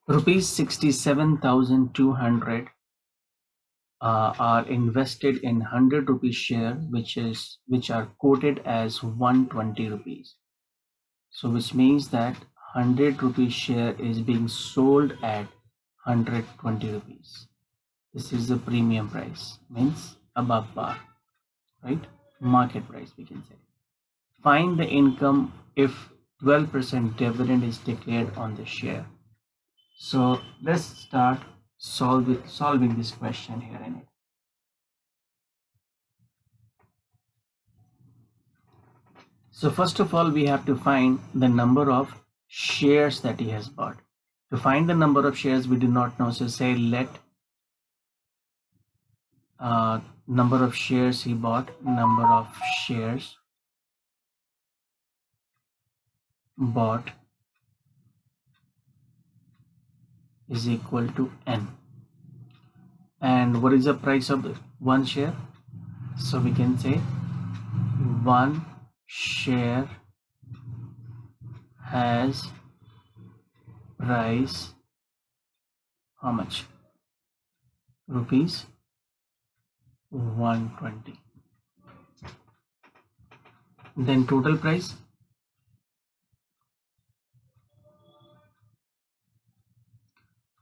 Rupees 67,200 are invested in 100 rupees share, which are quoted as 120 rupees. So which means that 100 rupees share is being sold at 120 rupees. This is the premium price, means above par, right? Market price, we can say. Find the income if 12% dividend is declared on the share. So let's start solving this question here in it. So first of all, we have to find the number of shares that he has bought. To find the number of shares, we do not know. So say let number of shares he bought, number of shares bought is equal to n. And what is the price of one share? So we can say one share has price how much? Rupees 120. Then total price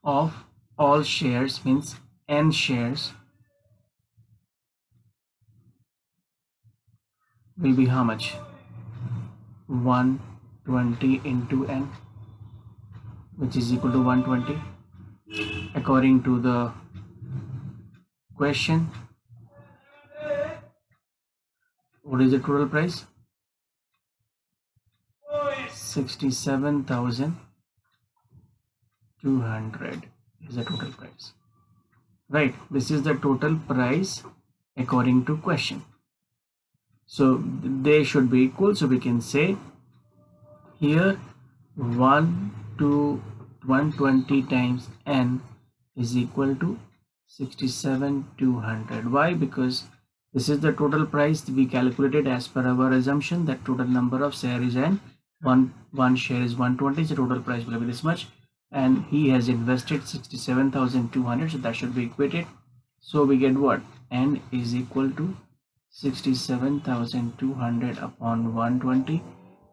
of all shares means n shares will be how much? 120 into n, which is equal to 120. According to the question, what is the total price? 67,200 is the total price, right? This is the total price according to question. So they should be equal. So we can say here 1 to 120 times n is equal to 67,200. Why? Because this is the total price we calculated as per our assumption that total number of shares is n. One share is 120, so total price will be this much, and he has invested 67,200, so that should be equated. So we get what? N is equal to 67,200 upon 120,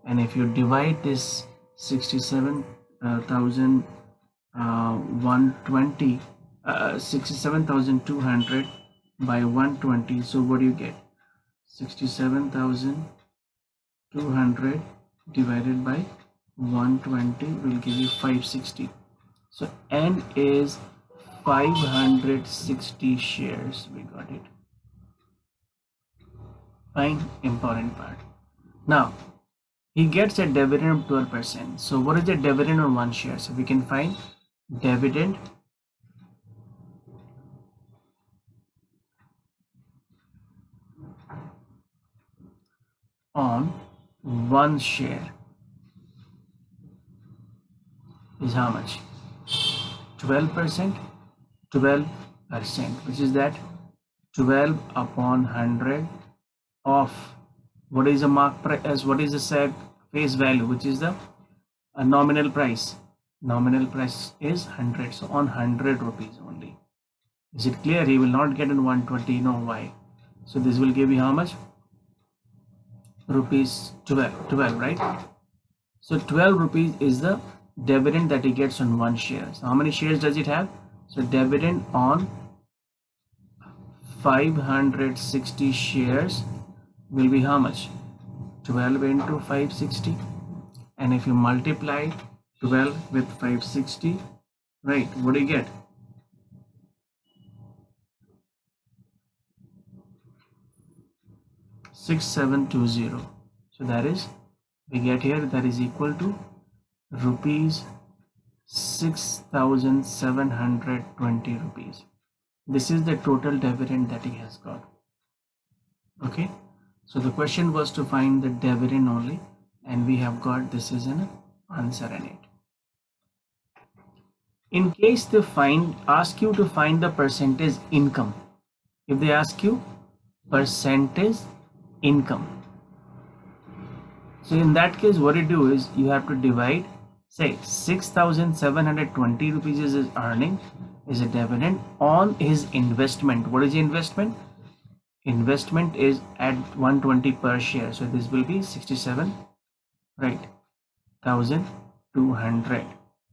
and if you divide this 67,200 by 120, so what do you get? 67,200 divided by 120 will give you 560. So n is 560 shares. We got it. Fine. Important part. Now he gets a dividend of 12%. So what is the dividend on one share? So we can find dividend on one share is how much? 12%. 12%, which is that 12 upon 100 of what is the mark price, what is the set face value, which is the nominal price. Nominal price is 100, so on 100 rupees only. Is it clear? He will not get in 120. You know why? So this will give you how much? Rupees 12, right? So 12 rupees is the dividend that he gets on one share. So how many shares does it have? So dividend on 560 shares will be how much? 12 into 560, and if you multiply 12 with 560, right, what do you get? 6720. So that is, we get here, that is equal to rupees 6,720 rupees. This is the total dividend that he has got. Okay, so the question was to find the dividend only, and we have got this is an answer in it. In case they ask you to find the percentage income, if they ask you percentage income, so in that case what you do is you have to divide say 6,720 rupees is his earning, is a dividend on his investment. What is the investment? Investment is at 120 per share, so this will be 67, right, 1,200.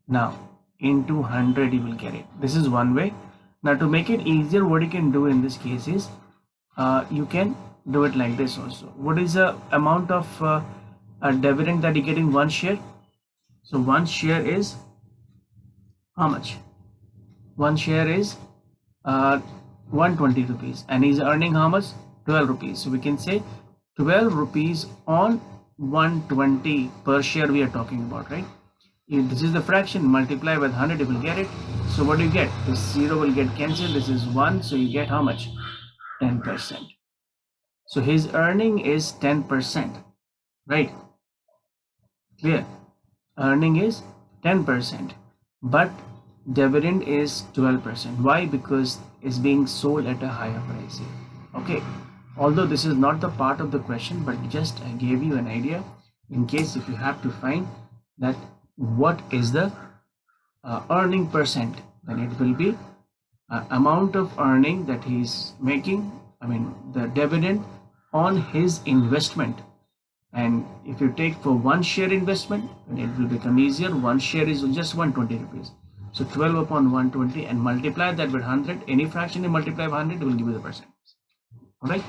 Now into 100 you will get it. This is one way. Now to make it easier, what you can do in this case is you can do it like this also. What is the amount of a dividend that you get in one share? So one share is how much? One share is 120 rupees, and he's earning how much? 12 rupees. So we can say 12 rupees on 120 per share we are talking about, right? If this is the fraction, multiply with 100, you will get it. So what do you get? This 0 will get cancelled. This is 1, so you get how much? 10%. So his earning is 10%, right? Clear? Earning is 10%, but dividend is 12%. Why? Because it's being sold at a higher price here. Okay, although this is not the part of the question, but just I gave you an idea in case if you have to find that what is the earning percent, then it will be amount of earning that he's making, I mean the dividend on his investment. And if you take for one share investment, then it will become easier. One share is just 120 rupees. So 12 upon 120 and multiply that with 100. Any fraction you multiply by 100 will give you the percent. All right.